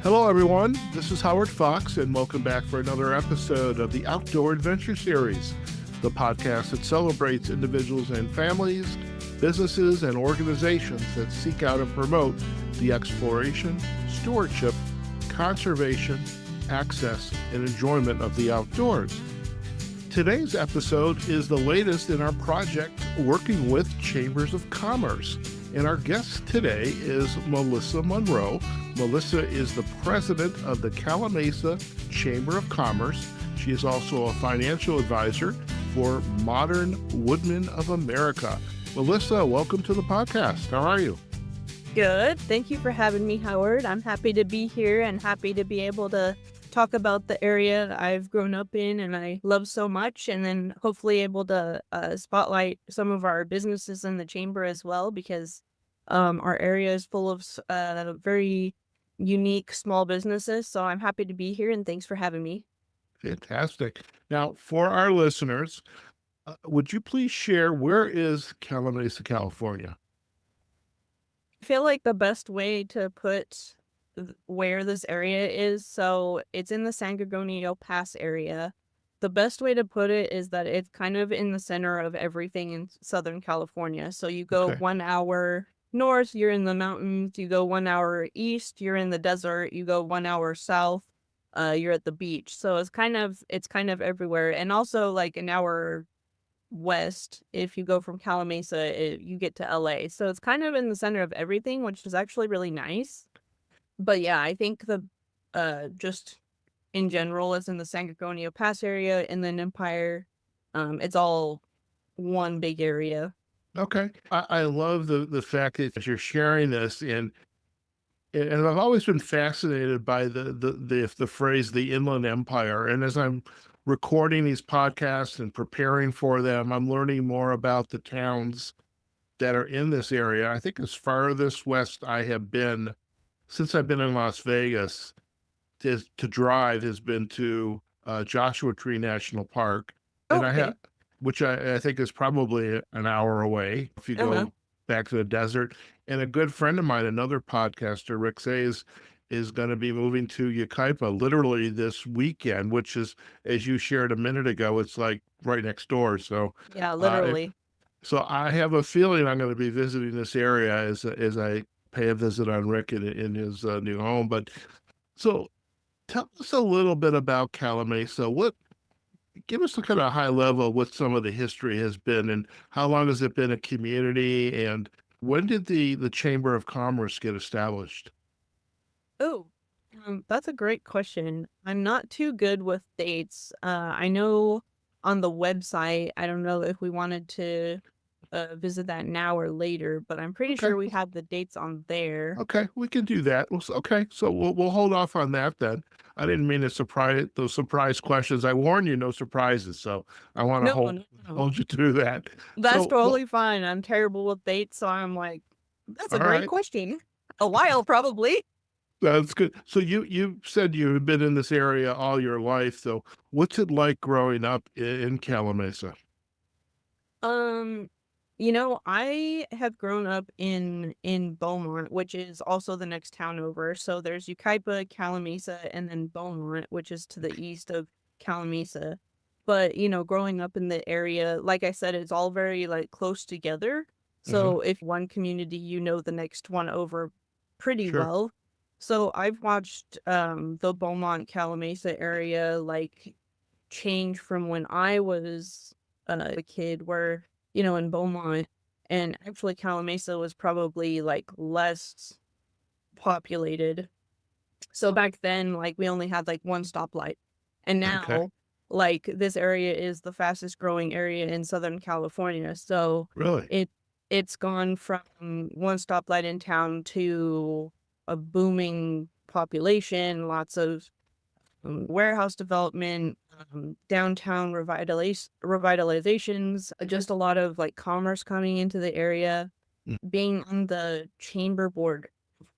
Hello, everyone. This is Howard Fox, and welcome back for another episode of the Outdoor Adventure Series, the podcast that celebrates individuals and families, businesses, and organizations that seek out and promote the exploration, stewardship, conservation, access, and enjoyment of the outdoors. Today's episode is the latest in our project working with Chambers of Commerce. And our guest today is Melissa Monroe. Melissa is the president of the Calimesa Chamber of Commerce. She is also a financial advisor for Modern Woodmen of America. Melissa, welcome to the podcast. How are you? Good. Thank you for having me, Howard. I'm happy to be here and happy to be able to talk about the area that I've grown up in and I love so much, and then hopefully able to spotlight some of our businesses in the chamber as well, because our area is full of very unique small businesses. So I'm happy to be here, and thanks for having me. Fantastic. Now, for our listeners, would you please share, where is Calamesa, California? I feel like the best way to put where this area is, so it's in the San Gorgonio Pass area. The best way to put it is that it's kind of in the center of everything in Southern California. So you go Okay. 1 hour north, you're in the mountains. You go 1 hour east, you're in the desert. You go 1 hour south, you're at the beach. So it's kind of everywhere. And also like an hour west, if you go from Calamesa, you get to LA. So it's kind of in the center of everything, which is actually really nice. But yeah, I think the just in general is in the San Gorgonio Pass area, and then Empire. It's all one big area. Okay. I love the fact that you're sharing this, and I've always been fascinated by the phrase the Inland Empire. And as I'm recording these podcasts and preparing for them, I'm learning more about the towns that are in this area. I think as farthest west I have been since I've been in Las Vegas to drive has been to Joshua Tree National Park, and Okay. which I think is probably an hour away if you Uh-huh. go back to the desert. And a good friend of mine, another podcaster, Rick Sayes, is going to be moving to Yucaipa literally this weekend, which is, as you shared a minute ago, it's like right next door. So, Yeah, uh, literally. so I have a feeling I'm going to be visiting this area as I pay a visit on Rick in his new home. But so tell us a little bit about Calamesa. Give us a kind of high level what some of the history has been, and how long has it been a community, and when did the Chamber of Commerce get established? Oh, that's a great question. I'm not too good with dates. I know on the website, I don't know if we wanted to visit that now or later, but I'm pretty Okay, sure we have the dates on there. okay, we can do that. Okay, so we'll hold off on that then. I didn't mean to surprise those surprise questions. I warned you, no surprises, so I want to No, no, no. hold you to that. That's So, well, totally fine. I'm terrible with dates, so I'm like, that's a all great right. question. A while, probably. That's good. So you said you've been in this area all your life. So what's it like growing up in Calamasa? Um, I have grown up in Beaumont, which is also the next town over. So there's Yucaipa, Calimesa, and then Beaumont, which is to the east of Calimesa. But, growing up in the area, like I said, it's all very like close together. Hmm. So if one community, the next one over pretty Sure. well. So I've watched the Beaumont Calimesa area like change from when I was a kid, where in Beaumont, and actually Calimesa was probably like less populated. So back then, like, we only had like one stoplight, and Okay. now like this area is the fastest growing area in Southern California. So Really? it's gone from one stoplight in town to a booming population, lots of warehouse development, downtown revitalizations, just a lot of like commerce coming into the area. Mm. Being on the chamber board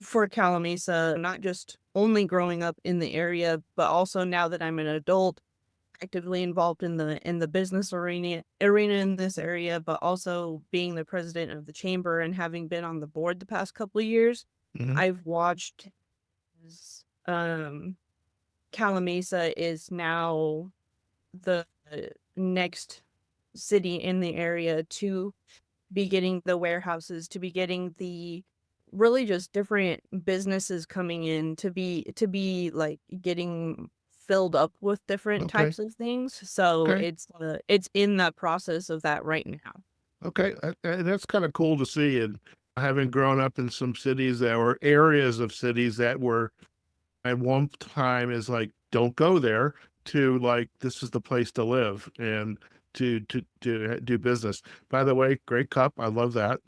for Calamesa, not just only growing up in the area, but also now that I'm an adult, actively involved in the business arena in this area, but also being the president of the chamber and having been on the board the past couple of years, Hmm. I've watched um, Calamesa is now the next city in the area to be getting the warehouses, to be getting the really just different businesses coming in, to be like getting filled up with different Okay. types of things. So Okay. it's in the process of that right now. Okay. That's kind of cool to see. And having grown up in some cities that were areas of cities that were at one time is like, don't go there, to like, this is the place to live and to do business. By the way, great cup. I love that.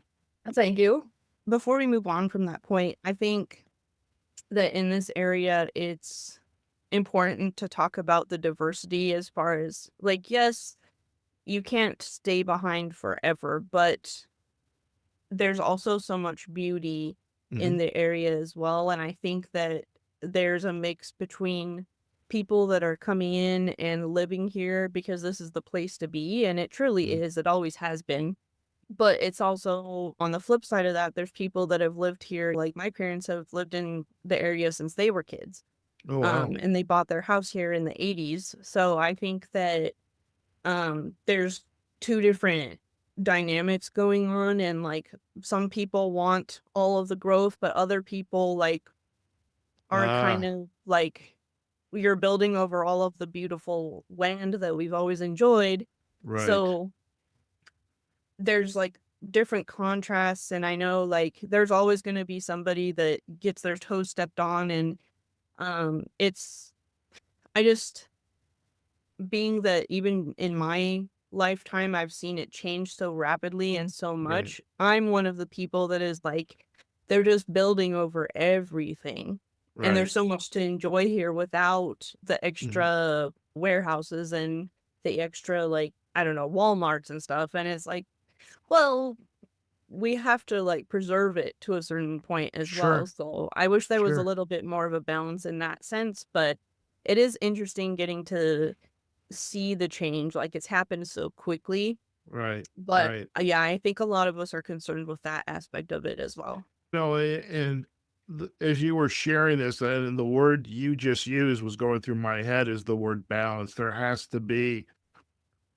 Thank you. Before we move on from that point, I think that in this area, it's important to talk about the diversity as far as like, yes, you can't stay behind forever, but there's also so much beauty in Hmm. the area as well. And I think that there's a mix between people that are coming in and living here because this is the place to be. And it truly is, it always has been. But it's also on the flip side of that, there's people that have lived here. Like my parents have lived in the area since they were kids. Oh, wow. And they bought their house here in the 80s. So I think that there's two different dynamics going on, and like some people want all of the growth, but other people like are kind Ah, of like you're building over all of the beautiful land that we've always enjoyed. right. So there's like different contrasts, and I know like there's always going to be somebody that gets their toes stepped on, and it's I just being that even in my lifetime, I've seen it change so rapidly and so Right. much. I'm one of the people that is like, they're just building over everything. And Right. there's so much to enjoy here without the Mhm. extra warehouses and the extra, like, I don't know, Walmarts and stuff. And it's like, well, we have to like preserve it to a certain point as well. Sure. So I wish there was a Sure. little bit more of a balance in that sense, but it is interesting getting to see the change, like, it's happened so quickly, Right. but, Right. yeah, I think a lot of us are concerned with that aspect of it as well. No, and as you were sharing this, and the word you just used was going through my head, is the word balance. There has to be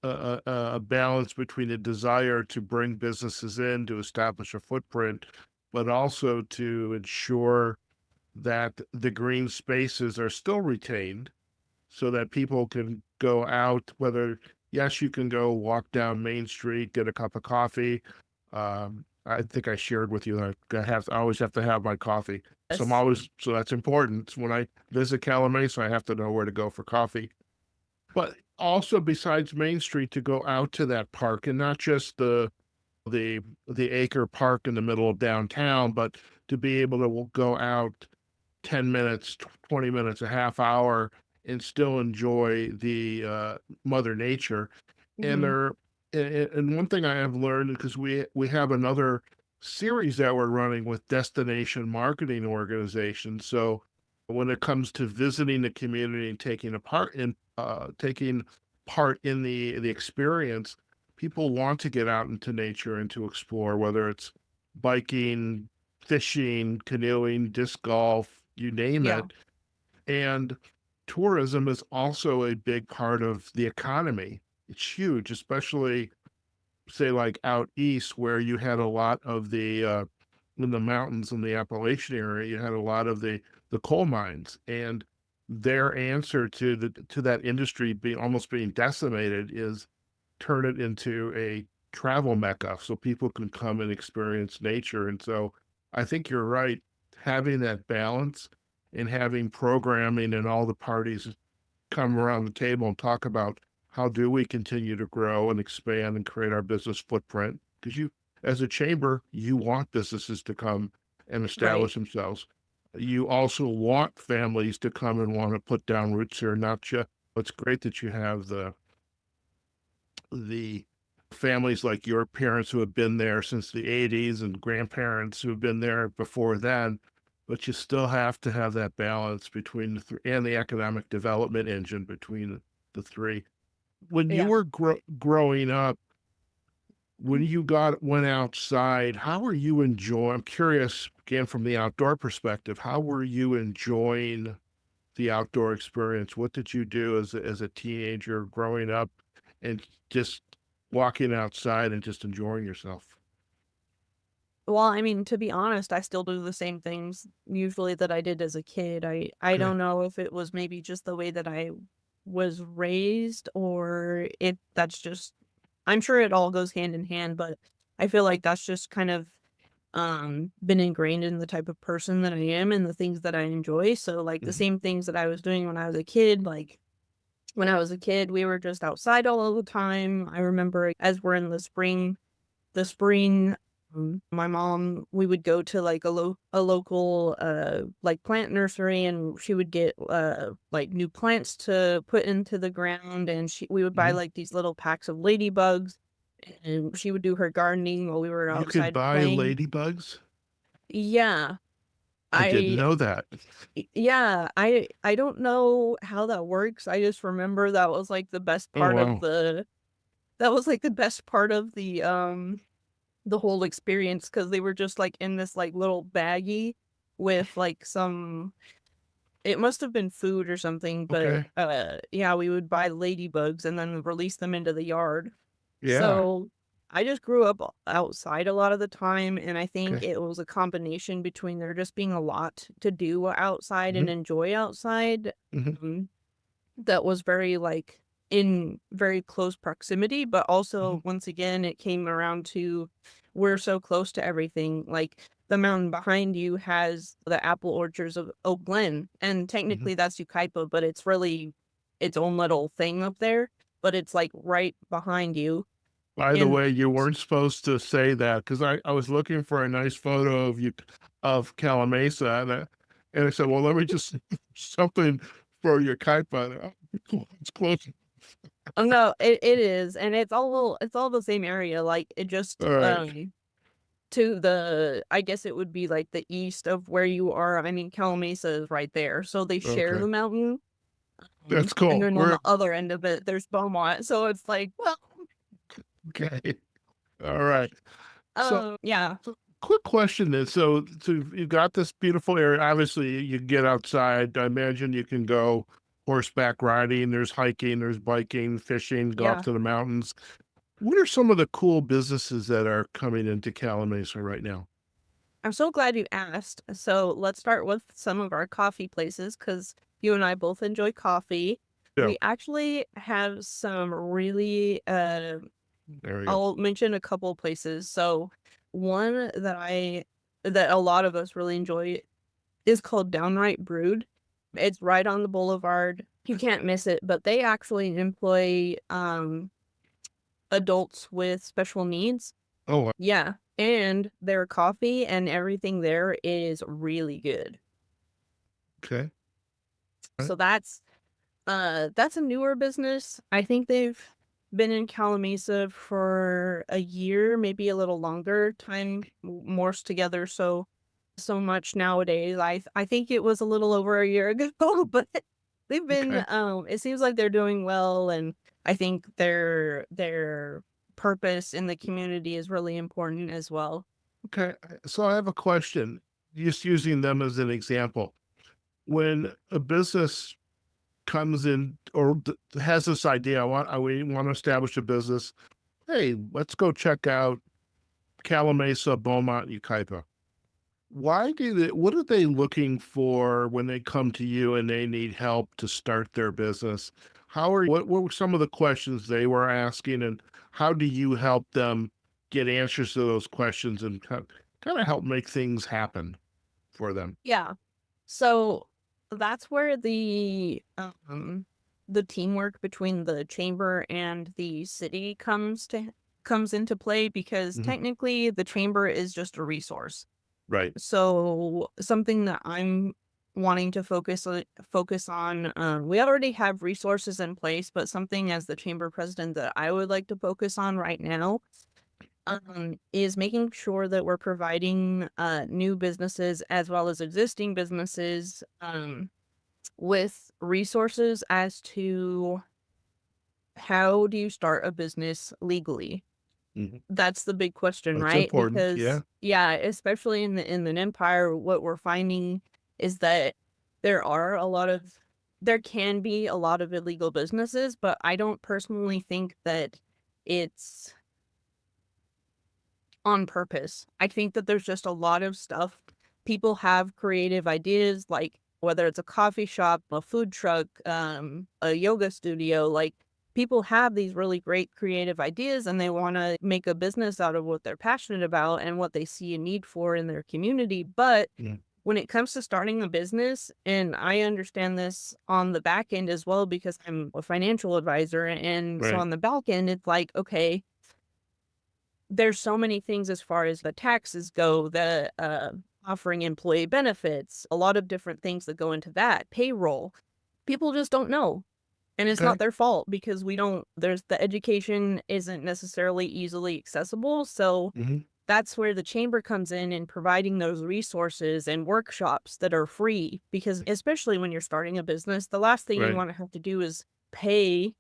a balance between the desire to bring businesses in to establish a footprint, but also to ensure that the green spaces are still retained so that people can go out, whether, yes, you can go walk down Main Street, get a cup of coffee. I think I shared with you that I always have to have my coffee. Yes. So that's important. When I visit Calamasa, I have to know where to go for coffee. But also, besides Main Street, to go out to that park, and not just the the acre park in the middle of downtown, but to be able to go out 10 minutes, 20 minutes, a half hour, and still enjoy the mother nature. And Mhm. there, and one thing I have learned, because we have another series that we're running with destination marketing organizations. So when it comes to visiting the community and taking part in the experience, people want to get out into nature and to explore, whether it's biking, fishing, canoeing, disc golf, you name Yeah. it. And tourism is also a big part of the economy. It's huge, especially say like out east where you had a lot of the in the mountains in the Appalachian area, you had a lot of the coal mines, and their answer to that industry being decimated is turn it into a travel mecca so people can come and experience nature. And so I think you're right. Having that balance and having programming and all the parties come around the table and talk about how do we continue to grow and expand and create our business footprint. Because as a chamber, you want businesses to come and Right. establish themselves. You also want families to come and want to put down roots here, not just. It's great that you have the families like your parents who have been there since the 80s and grandparents who have been there before then, but you still have to have that balance between the three and the economic development engine between the three. When you Yeah. were growing up, when you went outside, how were you enjoying? I'm curious again from the outdoor perspective. How were you enjoying? the outdoor experience? What did you do as a teenager growing up and just walking outside and just enjoying yourself? Well, I mean, to be honest, I still do the same things usually that I did as a kid. I Okay. don't know if it was maybe just the way that I was raised or it that's just I'm sure it all goes hand in hand, but I feel like that's just kind of been ingrained in the type of person that I am and the things that I enjoy. So like the Mhm. same things that I was doing when I was a kid, like when I was a kid, we were just outside all of the time. I remember as we're in the spring, my mom, we would go to like a local like plant nursery and she would get like new plants to put into the ground and we would buy Mhm. like these little packs of ladybugs and she would do her gardening while we were You could outside buy playing. ladybugs? Yeah. I didn't I know that. yeah, I don't know how that works. I just remember that was like the best Oh, part of wow. the whole experience because they were just like in this like little baggie with like some it must have been food or something, but Okay. yeah, we would buy ladybugs and then release them into the yard. Yeah. So I just grew up outside a lot of the time, and I think Okay. it was a combination between there just being a lot to do outside and Mhm. enjoy outside. Mhm. um, that was very, like, in very close proximity, but also, Mhm. once again, it came around to we're so close to everything, like, the mountain behind you has the apple orchards of Oak Glen, and Mhm. technically that's Ukaipa, but it's really its own little thing up there, but it's, like, right behind you, By the and way, you weren't supposed to say that because I was looking for a nice photo of you of Calamesa, and I said, "Well, let me just something for your kite bun." Oh, it's close. oh, no, it is, and it's all the same area, like, it just, All right. to the I guess it would be, like, the east of where you are. I mean, Calamasa is right there, so they share Okay. the mountain, That's and cool. then on We're the other end of it, there's Beaumont, so it's like, well, okay. All right. So yeah, so quick question then. So you've got this beautiful area. Obviously, you get outside. I imagine you can go horseback riding, there's hiking, there's biking, fishing, go up yeah. to the mountains. What are some of the cool businesses that are coming into Calimesa right now? I'm so glad you asked. So, let's start with some of our coffee places because you and I both enjoy coffee. Yeah, We actually have some really, there we go. I'll mention a couple places. So, one that a lot of us really enjoy is called Downright Brewed. It's right on the boulevard. You can't miss it, but they actually employ adults with special needs. Oh, Yeah, and their coffee and everything there is really good. okay. All right. So that's a newer business. I think they've been in Calamasa for a year, maybe a little longer. Time morphs together so much nowadays. I think it was a little over a year ago, but they've been Okay. it seems like they're doing well and I think their purpose in the community is really important as well. Okay. So I have a question, just using them as an example. When a business comes in or has this idea, we want to establish a business. Hey, let's go check out Calamasa, Beaumont, Ukaipa. What are they looking for when they come to you and they need help to start their business? What were some of the questions they were asking and how do you help them get answers to those questions and kind of help make things happen for them? Yeah. So that's where the teamwork between the chamber and the city comes into play because Mhm. technically the chamber is just a resource. Right. So something that I'm wanting to focus on, we already have resources in place, but something as the chamber president that I would like to focus on right now is making sure that we're providing new businesses as well as existing businesses with resources as to how do you start a business legally. Mhm. That's the big question, That's right? important. Because Yeah. yeah, especially in the empire, what we're finding is that there are a lot of there can be a lot of illegal businesses, but I don't personally think that it's on purpose. I think that there's just a lot of stuff. People have creative ideas, like whether it's a coffee shop, a food truck, a yoga studio, like people have these really great creative ideas and they want to make a business out of what they're passionate about and what they see a need for in their community. But Yeah. when it comes to starting a business, and I understand this on the back end as well because I'm a financial advisor, and so Right. on the back end, it's like, okay, there's so many things as far as the taxes go, the offering employee benefits, a lot of different things that go into that, payroll. People just don't know. And it's Okay. not their fault because the education isn't necessarily easily accessible. So Hmm. that's where the chamber comes in providing those resources and workshops that are free. Because especially when you're starting a business, the last thing you Right. want to have to do is pay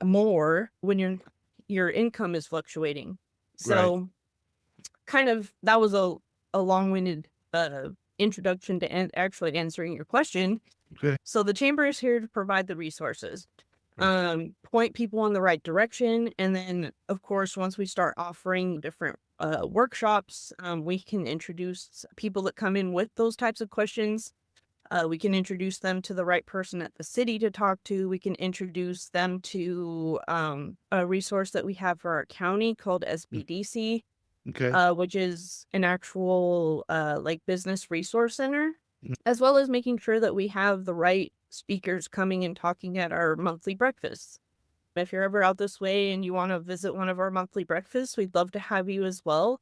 more when your income is fluctuating. Right. So kind of that was a long-winded introduction to actually answering your question. Okay. So the chamber is here to provide the resources, Right. point people in the right direction, and then of course once we start offering different workshops, we can introduce people that come in with those types of questions. We can introduce them to the right person at the city to talk to. We can introduce them to a resource that we have for our county called Mm. SBDC, Okay. which is an actual like business resource center, Mm. as well as making sure that we have the right speakers coming and talking at our monthly breakfasts. If you're ever out this way and you want to visit one of our monthly breakfasts, we'd love to have you as well.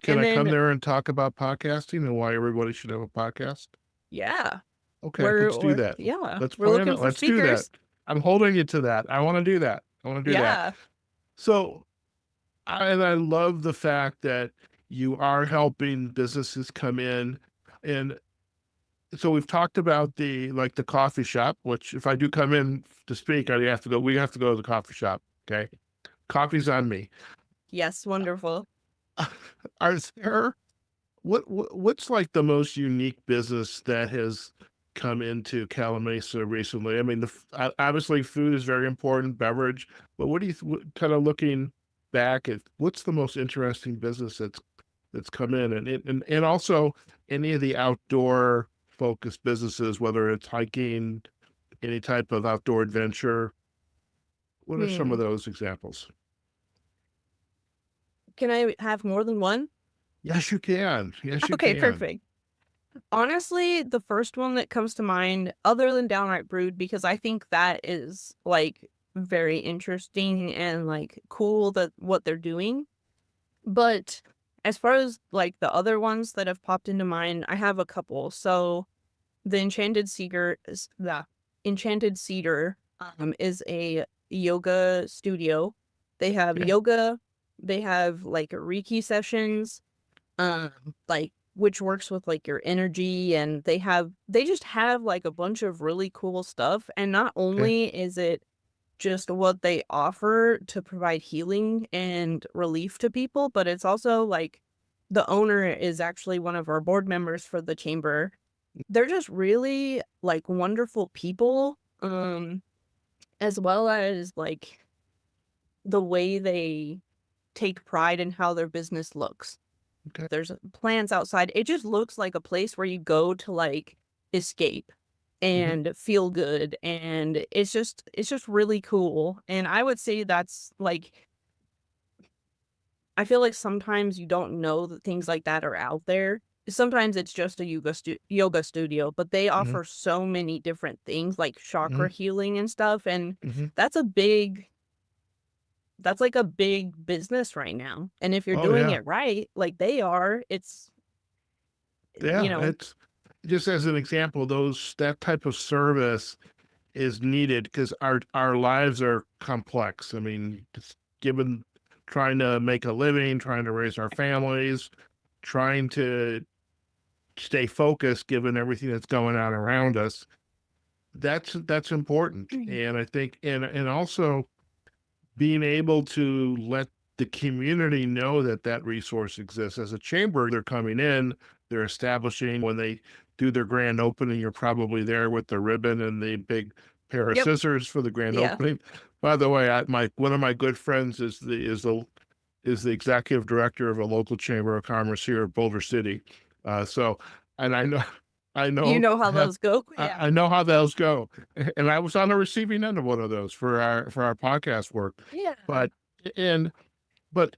Can And I come then, there and talk about podcasting and why everybody should have a podcast? yeah, Okay, let's do that. Let's we're plan looking it. for Let's do that. speakers. I'm holding you to that. I want to do that. I want to do that. Yeah. So, I love the fact that you are helping businesses come in. And so we've talked about the coffee shop, which if I do come in to speak, we have to go to the coffee shop. Okay. Coffee's on me. Yes, wonderful. Are there what's like the most unique business that has come into Calamasa recently? I mean, obviously food is very important, beverage, but what do you kind of looking back at what's the most interesting business that's come in, and also any of the outdoor focused businesses, whether it's hiking, any type of outdoor adventure. What are some of Hmm. those examples? Can I have more than one? Yes, you can. Yes, you Okay, can. perfect. Honestly, the first one that comes to mind, other than Downright Brood, because I think that is like very interesting and like cool that what they're doing. But as far as like the other ones that have popped into mind, I have a couple. So the Enchanted Cedar is a yoga studio. They have Okay. yoga, they have like Reiki sessions, um like which works with like your energy, and they just have like a bunch of really cool stuff. And not Okay. only is it just what they offer to provide healing and relief to people, but it's also like the owner is actually one of our board members for the chamber. They're just really like wonderful people, as well as like the way they take pride in how their business looks. Okay. There's plants outside. It just looks like a place where you go to like escape Mhm. and feel good, and it's just really cool. And I would say that's like, I feel like sometimes you don't know that things like that are out there. Sometimes it's just a yoga studio, but they Mhm. offer so many different things like chakra Mhm. healing and stuff, and Mhm. that's a big that's like a big business right now. And if you're Oh doing yeah. it right, like they are, it's you Yeah, know, it's just as an example, that type of service is needed because our lives are complex. I mean, just given trying to make a living, trying to raise our families, trying to stay focused given everything that's going on around us. That's important. And I think and also being able to let the community know that that resource exists. As a chamber, they're coming in, they're establishing when they do their grand opening, you're probably there with the ribbon and the big pair of Yep. scissors for the grand Yeah. opening. By the way, one of my good friends is the executive director of a local chamber of commerce here in Boulder City. So, and I You know know how have those go? Yeah. I know how those go, and I was on the receiving end of one of those for our podcast work. Yeah. But and but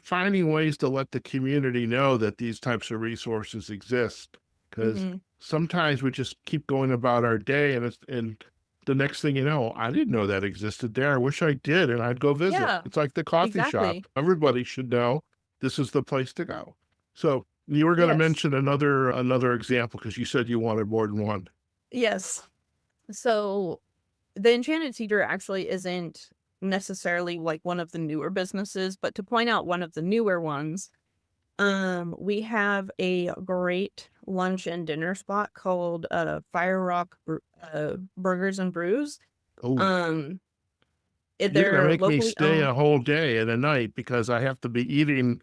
finding ways to let the community know that these types of resources exist, because Hmm. sometimes we just keep going about our day, and the next thing you know, I didn't know that existed there. I wish I did, and I'd go visit. Yeah, It's like the coffee shop. exactly. Everybody should know this is the place to go. So you were going to Yes. mention another example because you said you wanted more than one. Yes. So the Enchanted Cedar actually isn't necessarily like one of the newer businesses, but to point out one of the newer ones, we have a great lunch and dinner spot called Fire Rock Burgers and Brews. Oh, Um, you're going to they're make me locally stay owned. a whole day and a night because I have to be eating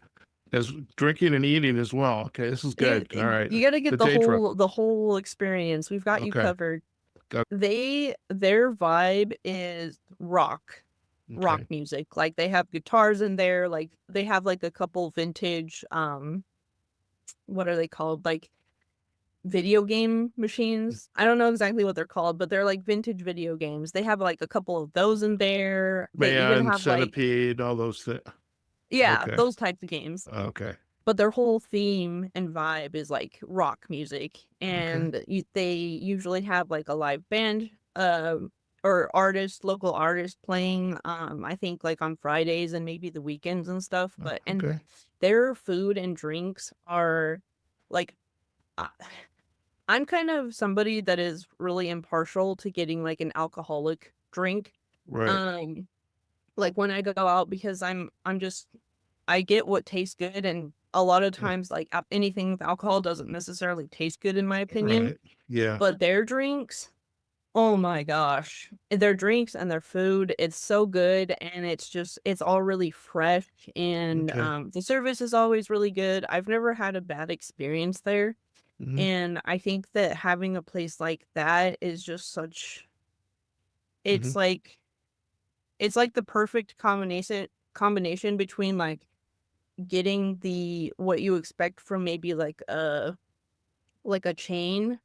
as drinking and eating as well. Okay, this is good. All right, You got to the get day trip. the whole experience. We've got you Okay, covered. got Their vibe is rock okay, music. Like they have guitars in there, like they have like a couple vintage what are they called? Like video game machines. I don't know exactly what they're called, but they're like vintage video games. They have like a couple of those in there. They even man, have like, centipede, all those things. yeah, Okay, those types of games. okay, But their whole theme and vibe is like rock music, okay, and they usually have like a live band or local artist playing, I think like on Fridays and maybe the weekends and stuff. But and okay. their food and drinks are like, uh, I'm kind of somebody that is really impartial to getting like an alcoholic drink. Right. Um like when I go out, because I'm just, I get what tastes good, and a lot of Yeah. times like anything with alcohol doesn't necessarily taste good in my opinion. Right. Yeah. But their drinks, oh my gosh, their drinks and their food, it's so good, and it's all really fresh, and Okay. the service is always really good. I've never had a bad experience there, Hmm. and I think that having a place like that is just such, Hmm. it's like it's like the perfect combination between like getting the what you expect from maybe like a chain,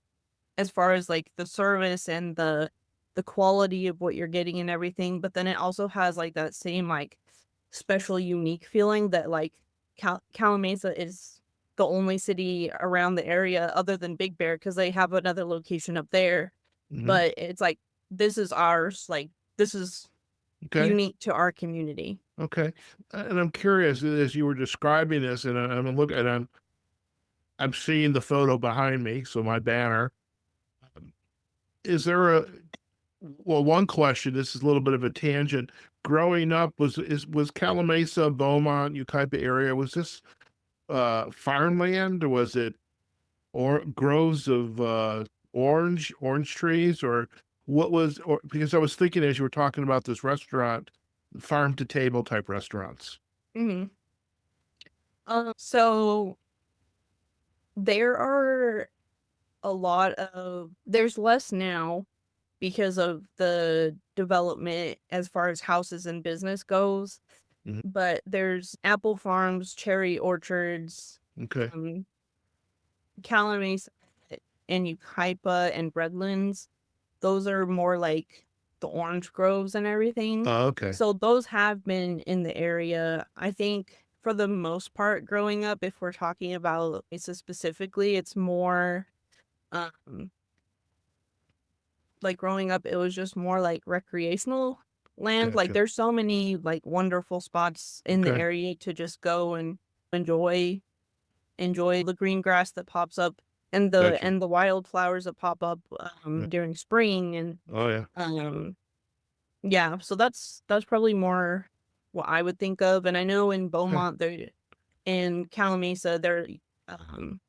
as far as like the service and the quality of what you're getting and everything, but then it also has like that same like special unique feeling that like Calamesa is the only city around the area other than Big Bear, because they have another location up there, Hmm. but it's like this is ours, like this is Okay. unique to our community. Okay. And I'm curious as you were describing this, and I'm looking, and I'm seeing the photo behind me, so my banner. Is there a well? One question. This is a little bit of a tangent. Growing up, was Calamasa, Beaumont, Ukaipa area? Was this farmland, or was it or groves of orange trees, or what was? Or because I was thinking as you were talking about this restaurant, farm to table type restaurants. Hmm. So there are there's less now because of the development as far as houses and business goes, Hmm. but there's apple farms, cherry orchards, Okay. um, Calamase and Ukaipa and Redlands. Those are more like the orange groves and everything. Oh, okay. So those have been in the area. I think for the most part growing up, if we're talking about Mesa specifically, it's more um like growing up, it was just more like recreational land. Like Gotcha. there's so many like wonderful spots in the Okay. area to just go and enjoy enjoy the green grass that pops up, Gotcha. and the wildflowers that pop up Yeah. during spring, and Oh yeah. um yeah, so that's probably more what I would think of. And I know in Okay. Beaumont there, in Calamasa there, um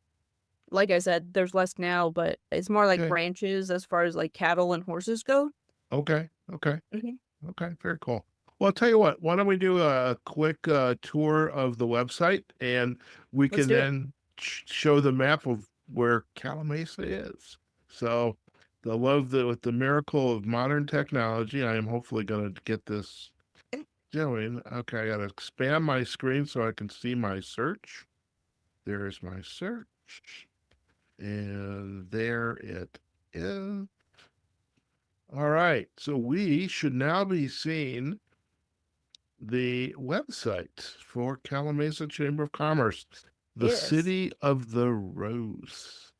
like I said, there's less now, but it's more like Okay. ranches as far as like cattle and horses go. Okay. Okay. Hmm. Okay. Very cool. Well, I'll tell you what. Why don't we do a quick tour of the website, and we Let's can do it. then show the map of where Calamesa is. So the love that with the miracle of modern technology, I am hopefully going to get this doing. Okay, I got to expand my screen so I can see my search. There's my search. And there it is. All right. So we should now be seeing the website for Calimesa Chamber of Commerce, the Yes. City of the Rose.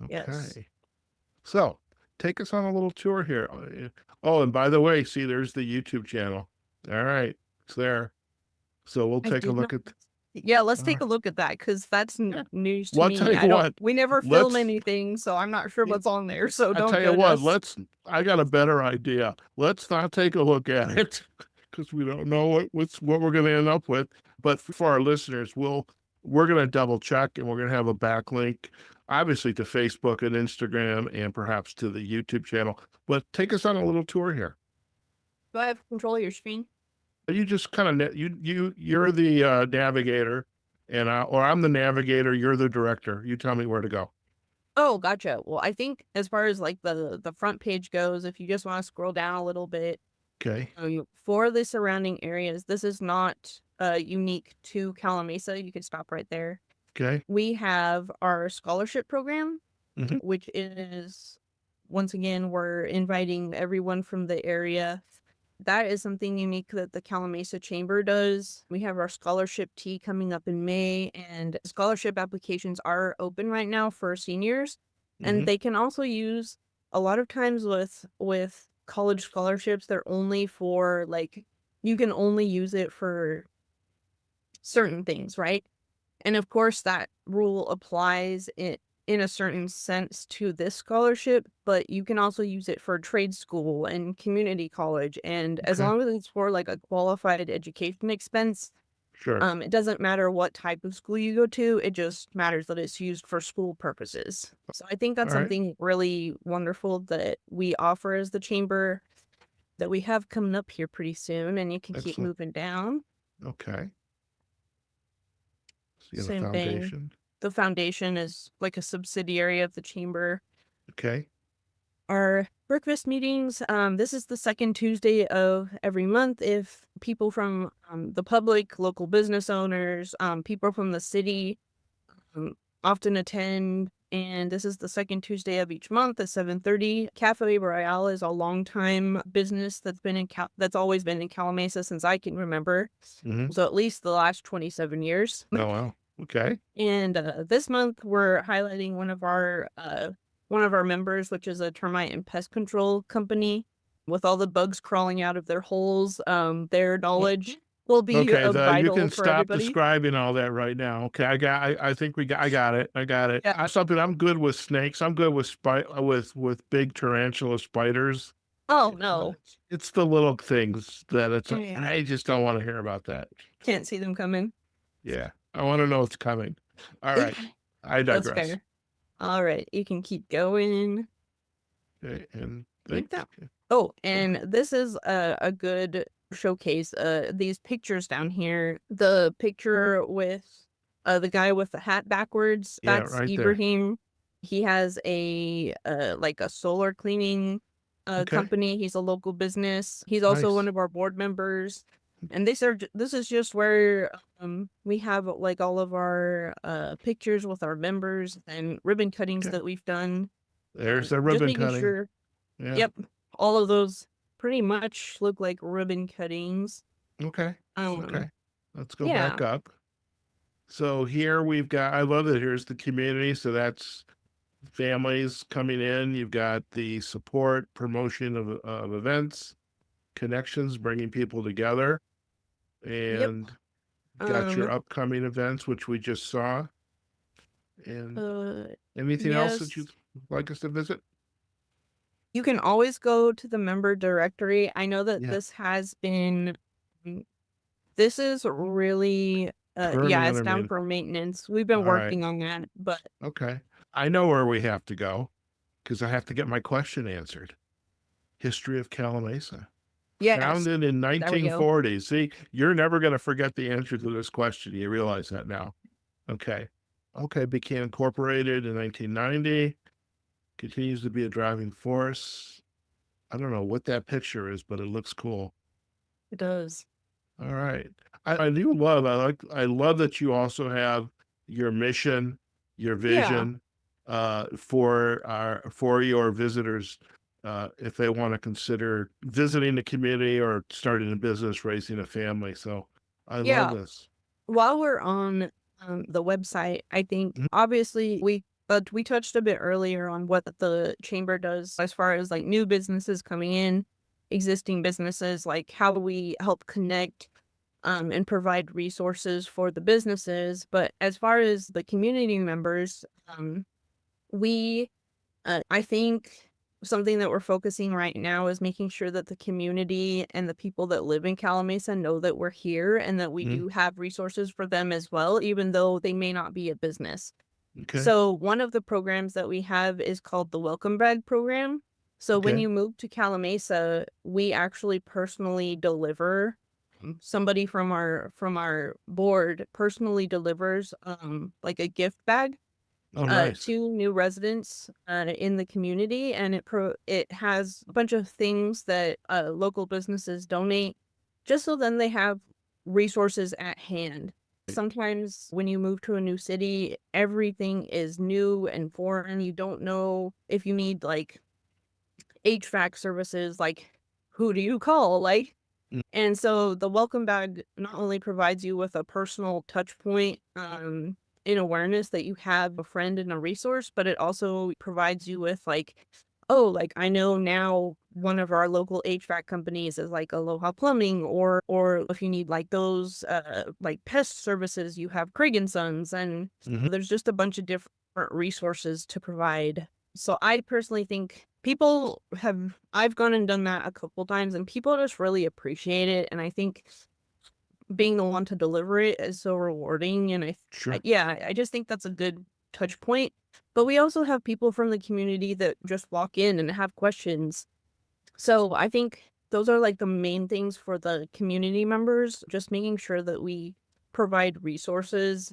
Yes. Okay. So take us on a little tour here. Oh, and by the way, see, there's the YouTube channel. All right. It's there. So we'll I take a did not. look at. Yeah, let's All take right. a look at that because that's Yeah. news to Well, I'll tell me. you what. We never film Let's. anything, so I'm not sure what's on there. So I don't tell you judge what. us. I got a better idea. Let's not take a look at it because we don't know what we're going to end up with. But for our listeners, we're going to double check and we're going to have a backlink, obviously to Facebook and Instagram and perhaps to the YouTube channel. But take us on a little tour here. Do I have control of your screen? You just kind of you're the navigator, or I'm the navigator. You're the director. You tell me where to go. Oh, gotcha. Well, I think as far as like the front page goes, if you just want to scroll down a little bit, Okay. for the surrounding areas, this is not unique to Calamasa. You can stop right there. Okay. We have our scholarship program, Mm-hmm. which is, once again, we're inviting everyone from the area. That is something unique that the Calamasa Chamber does. We have our scholarship tea coming up in May, and scholarship applications are open right now for seniors. And Mm-hmm. they can also use, a lot of times with college scholarships, they're only for like, you can only use it for certain things, right? And of course, that rule applies in a certain sense to this scholarship, but you can also use it for trade school and community college. And as Okay. long as it's for like a qualified education expense, Sure. it doesn't matter what type of school you go to. It just matters that it's used for school purposes. So I think All that's right. something really wonderful that we offer as the chamber that we have coming up here pretty soon. And you can keep Excellent. moving down. Okay. See the Same thing. foundation. The foundation is like a subsidiary of the chamber. Okay. Our breakfast meetings, this is the second Tuesday of every month. If people from the public, local business owners, people from the city often attend, and this is the second Tuesday of each month at 7:30. Cafe Royale is a longtime business that's always been in Calamasa since I can remember. Mm-hmm. So at least the last 27 years. Oh wow. Okay. And this month we're highlighting one of our members, which is a termite and pest control company. With all the bugs crawling out of their holes, their knowledge will be Okay. You vital can for stop everybody. describing all that right now. Okay. I think I got it. I got it. Yeah. I'm good with snakes. I'm good with with big tarantula spiders. Oh no, It's the little things that Yeah. I just don't want to hear about that. Can't see them coming. Yeah. I want to know what's coming. All right. I That's digress. fair. All right, you can keep going. Okay. And Like that. Oh, and this is a good showcase. These pictures down here. The picture with the guy with the hat backwards. Yeah, That's right there. Ibrahim. He has a like a solar cleaning Okay. company. He's a local business. He's also Nice. one of our board members. And this is just where we have like all of our pictures with our members and ribbon cuttings Okay. that we've done. There's a Just ribbon making cutting. sure. Yeah. Yep. All of those pretty much look like ribbon cuttings. Okay. Okay. Let's go Yeah. back up. So here we've got, I love that here's the community. So that's families coming in. You've got the support, promotion of events, connections, bringing people together, and got your upcoming events, which we just saw. And anything else that Yes. you'd like us to visit? You can always go to the member directory. I know that Yeah. this has been, this is really, Currently yeah, it's under down main- for maintenance. We've been All right. working on that, but Okay. I know where we have to go because I have to get my question answered. History of Calamasa. yes, Founded in there we go. 1940. See, you're never going to forget the answer to this question. You realize that now. Okay. Okay, became incorporated in 1990, continues to be a driving force. I don't know what that picture is, but it looks cool. It does. All right. I love that you also have your mission, your Yeah. vision, for your visitors, if they want to consider visiting the community or starting a business, raising a family. So I love Yeah. this. While we're on the website, I think Mhm. obviously we touched a bit earlier on what the chamber does as far as like new businesses coming in, existing businesses, like how do we help connect and provide resources for the businesses. But as far as the community members, we I think something that we're focusing right now is making sure that the community and the people that live in Calamasa know that we're here and that we Mhm. do have resources for them as well, even though they may not be a business. Okay. So one of the programs that we have is called the Welcome Bag program. So when Okay. you move to Calamasa, we actually personally deliver somebody from our board personally delivers like a gift bag Oh, nice. to new residents in the community, and it has a bunch of things that local businesses donate, just so then they have resources at hand. Sometimes when you move to a new city, everything is new and foreign. You don't know if you need like HVAC services, like who do you call? Like, Mm. and so the welcome bag not only provides you with a personal touch point in awareness that you have a friend and a resource, but it also provides you with like, oh, like I know now one of our local HVAC companies is like Aloha Plumbing, or if you need like those like pest services, you have Craig and Sons, and Mhm. there's just a bunch of different resources to provide. So I personally think people have I've gone and done that a couple times and people just really appreciate it, and I think being the one to deliver it is so rewarding, and Sure. yeah, I just think that's a good touch point. But we also have people from the community that just walk in and have questions. So I think those are like the main things for the community members, just making sure that we provide resources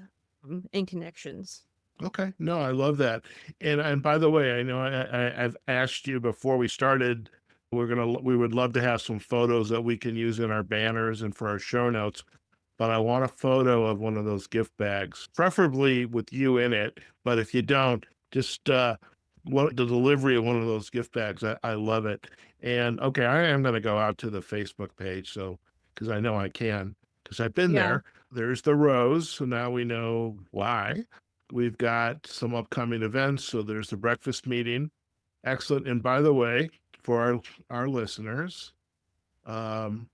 and connections. Okay. No, I love that. And by the way, I know I've asked you before we started, we would love to have some photos that we can use in our banners and for our show notes. But I want a photo of one of those gift bags, preferably with you in it. But if you don't, just the delivery of one of those gift bags. I love it. And okay, I am going to go out to the Facebook page, so because I know I can, because I've been Yeah. there. There's the rose, so now we know why. We've got some upcoming events. So there's the breakfast meeting. Excellent. And by the way, for our listeners, um,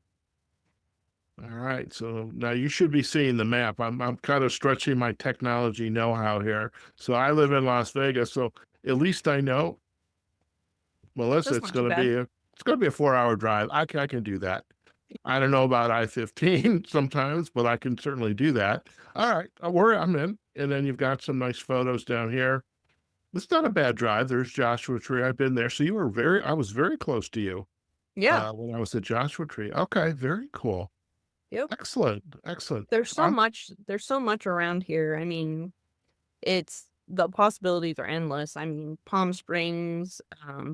all right. So now you should be seeing the map. I'm kind of stretching my technology know-how here. So I live in Las Vegas, so at least I know, Melissa, That's not too bad. it's gonna be a 4-hour drive. I can do that. I don't know about I-15 sometimes, but I can certainly do that. All right, I'm in. And then you've got some nice photos down here. It's not a bad drive. There's Joshua Tree. I've been there. So I was very close to you Yeah. when I was at Joshua Tree. Okay, very cool. Yep. Excellent, excellent. There's there's so much around here. I mean, it's the possibilities are endless. I mean, Palm Springs,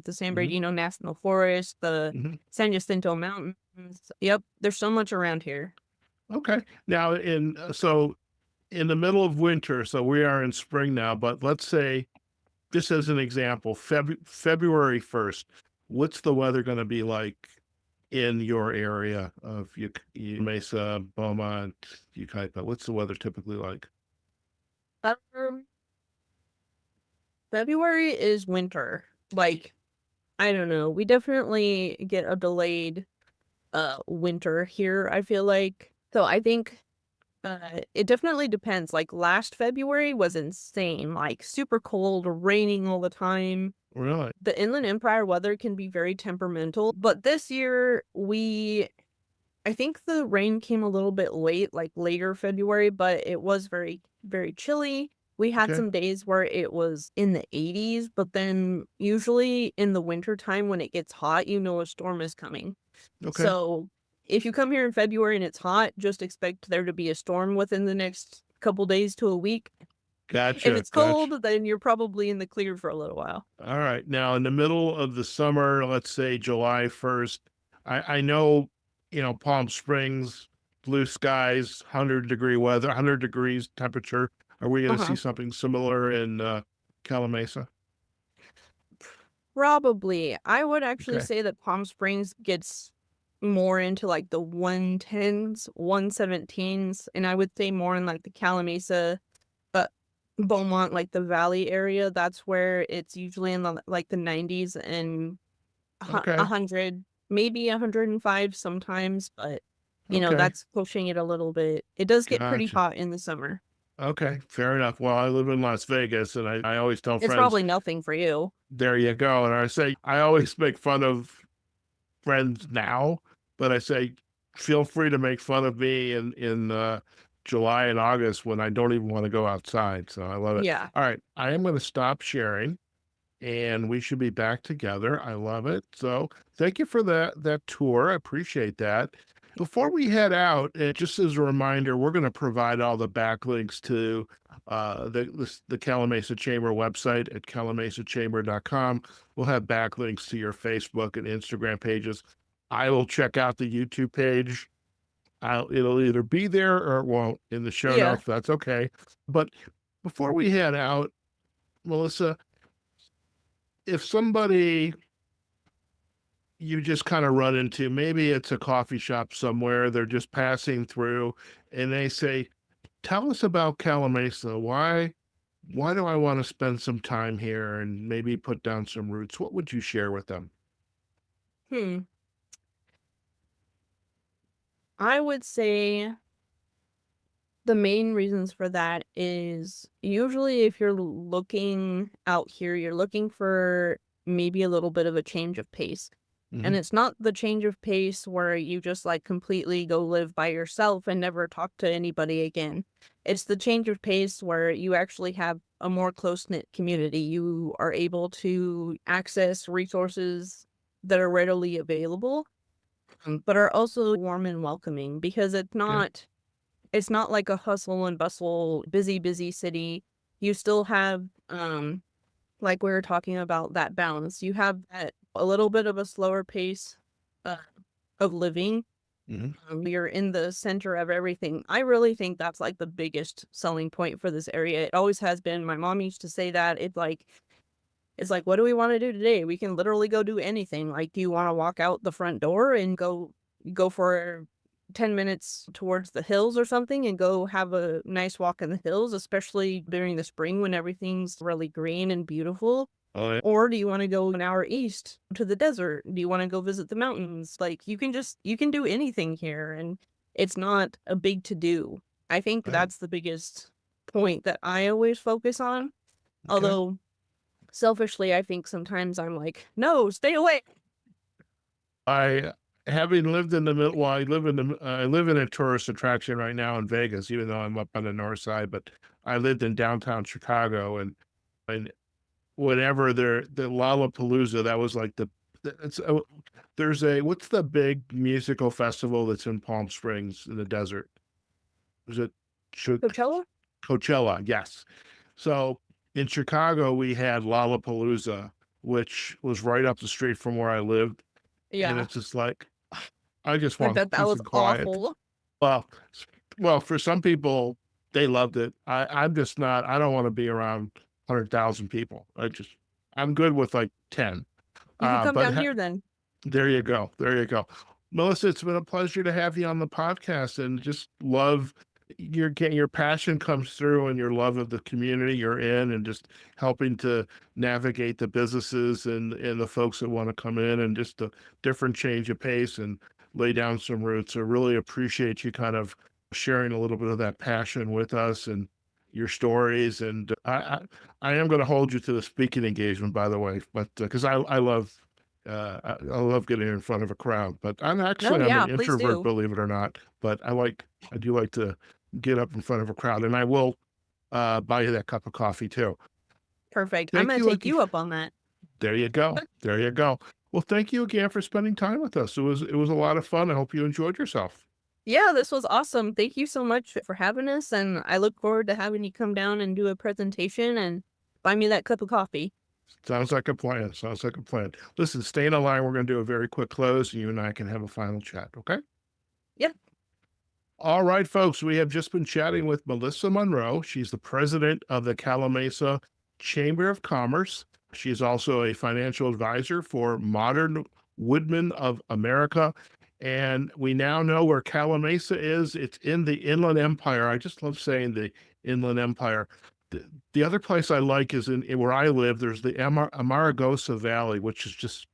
the San Mhm, Bernardino National Forest, the mhm. San Jacinto Mountains. Yep, there's so much around here. Okay. Now, in the middle of winter, so we are in spring now, but let's say, just as an example, February 1st, what's the weather going to be like in your area of Mesa, Beaumont, Yucaipa? What's the weather typically like? Um, February is winter. Like, I don't know. We definitely get a delayed winter here, I feel like. So I think it definitely depends. Like last February was insane, like super cold, raining all the time. Really? The Inland Empire weather can be very temperamental, but this year I think the rain came a little bit late, like later February, but it was very, very chilly. We had Okay. some days where it was in the 80s, but then usually in the winter time when it gets hot, you know a storm is coming. Okay. So if you come here in February and it's hot, just expect there to be a storm within the next couple days to a week. If Gotcha. it's Gotcha. cold, then you're probably in the clear for a little while. All right. Now, in the middle of the summer, let's say July 1st, I know, Palm Springs, blue skies, 100-degree weather, 100 degrees temperature. Are we going to see Uh-huh. something similar in Calamesa? Probably. I would actually Okay. say that Palm Springs gets more into like the 110s, 117s, and I would say more in like the Calimesa, uh, Beaumont, like the Valley area. That's where it's usually in the like the 90s and a Okay. 100, maybe 105 sometimes, but Okay. that's pushing it a little bit. It does get pretty Gotcha. hot in the summer. Okay. Fair enough. Well, I live in Las Vegas, and I always tell It's friends, probably nothing for you. there you go. And I say, I always make fun of friends now, but I say, feel free to make fun of me in July and August when I don't even want to go outside. So I love it. Yeah. All right, I am going to stop sharing, and we should be back together. I love it. So thank you for that tour. I appreciate that. Before we head out, just as a reminder, we're going to provide all the backlinks to the Calamasa Chamber website at calamesachamber.com. We'll have backlinks to your Facebook and Instagram pages. I will check out the YouTube page. It'll either be there or it won't in the show Yeah. notes. That's okay. But before we head out, Melissa, if somebody you just kind of run into, maybe it's a coffee shop somewhere, they're just passing through, and they say, tell us about Calamasa. Why do I want to spend some time here and maybe put down some roots? What would you share with them? Hmm. I would say the main reasons for that is usually if you're looking out here, you're looking for maybe a little bit of a change of pace. Hmm. And it's not the change of pace where you just like completely go live by yourself and never talk to anybody again. It's the change of pace where you actually have a more close-knit community. You are able to access resources that are readily available, but are also warm and welcoming because Okay. it's not like a hustle and bustle, busy, busy city. You still have, like we were talking about, that balance. You have that a little bit of a slower pace uh, of living. Hmm. You're in the center of everything. I really think that's like the biggest selling point for this area. It always has been. My mom used to say that. It's like, what do we want to do today? We can literally go do anything. Like, do you want to walk out the front door and go for 10 minutes towards the hills or something and go have a nice walk in the hills, especially during the spring when everything's really green and beautiful? Oh, yeah. Or do you want to go an hour east to the desert? Do you want to go visit the mountains? Like, you can do anything here, and it's not a big to do. I think Right. that's the biggest point that I always focus on. Okay. Although selfishly, I think sometimes I'm like, no, stay away. I having lived in the middle, well, I live in a tourist attraction right now in Vegas, even though I'm up on the north side, but I lived in downtown Chicago, and whenever the Lollapalooza, that was like it's there's a what's the big musical festival that's in Palm Springs in the desert? Is it Ch- Coachella? Coachella? Yes. So in Chicago, we had Lollapalooza, which was right up the street from where I lived, and Yeah. it's just like I just I want bet that peace was and quiet. awful. Well, well, for some people, they loved it. I'm just not. I don't want to be around 100,000 people. I'm good with like 10. You could come But down here then. there you go. There you go. Melissa, it's been a pleasure to have you on the podcast, and just love your passion comes through, and your love of the community you're in, and just helping to navigate the businesses and the folks that want to come in, and just a different change of pace and lay down some roots. I really appreciate you kind of sharing a little bit of that passion with us and your stories. And I am going to hold you to the speaking engagement, by the way, but because I love getting in front of a crowd, but No, I'm yeah, an please introvert, do. believe it or not. But I do like to get up in front of a crowd, and I will buy you that cup of coffee too. Perfect. I'm Thank gonna you take again. you up on that. There you go. There you go. Well, thank you again for spending time with us. It was a lot of fun. I hope you enjoyed yourself. Yeah, this was awesome. Thank you so much for having us, and I look forward to having you come down and do a presentation and buy me that cup of coffee. Sounds like a plan. Sounds like a plan. Listen, stay in the line. We're going to do a very quick close, and you and I can have a final chat. Okay. Yeah. All right, folks, we have just been chatting with Melissa Monroe. She's the president of the Calimesa Chamber of Commerce. She's also a financial advisor for Modern Woodmen of America. And we now know where Calamesa is. It's in the Inland Empire. I just love saying the Inland Empire. The other place I like is in where I live. There's the Amargosa Valley, which is just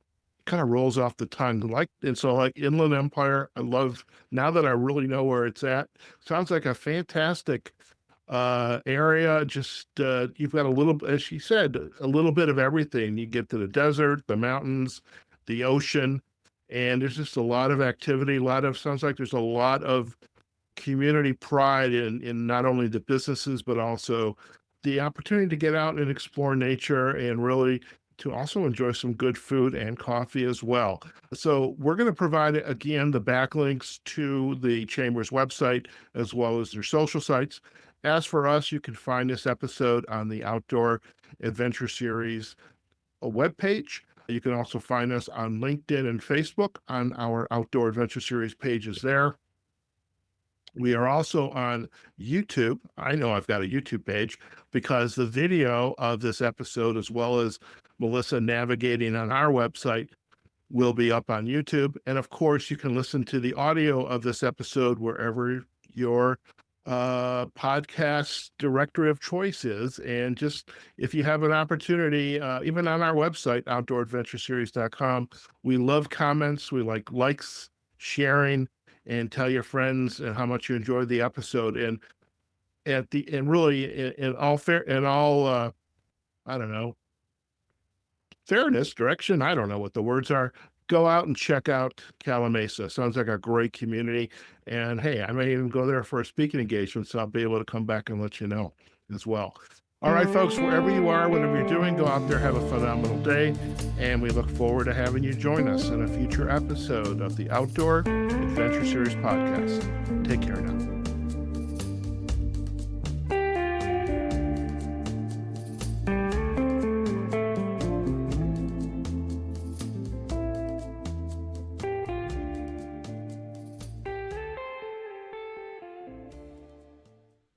kind of rolls off the tongue. Like Inland Empire, I love now that I really know where it's at. Sounds like a fantastic area. Just you've got a little, as she said, a little bit of everything. You get to the desert, the mountains, the ocean, and there's just a lot of activity. Sounds like there's a lot of community pride in not only the businesses but also the opportunity to get out and explore nature and really to also enjoy some good food and coffee as well. So we're going to provide, again, the backlinks to the Chamber's website as well as their social sites. As for us, you can find this episode on the Outdoor Adventure Series webpage. You can also find us on LinkedIn and Facebook on our Outdoor Adventure Series pages there. We are also on YouTube. I know I've got a YouTube page because the video of this episode, as well as Melissa navigating on our website, will be up on YouTube. And of course, you can listen to the audio of this episode wherever your podcast directory of choice is. And just if you have an opportunity, even on our website, outdooradventureseries.com, we love comments. We like likes, sharing, and tell your friends and how much you enjoyed the episode. And in all I don't know, fairness, direction, I don't know what the words are. Go out and check out Calamesa. Sounds like a great community. And hey, I may even go there for a speaking engagement, so I'll be able to come back and let you know as well. All right, folks, wherever you are, whatever you're doing, go out there, have a phenomenal day. And we look forward to having you join us in a future episode of the Outdoor Adventure Series podcast. Take care now.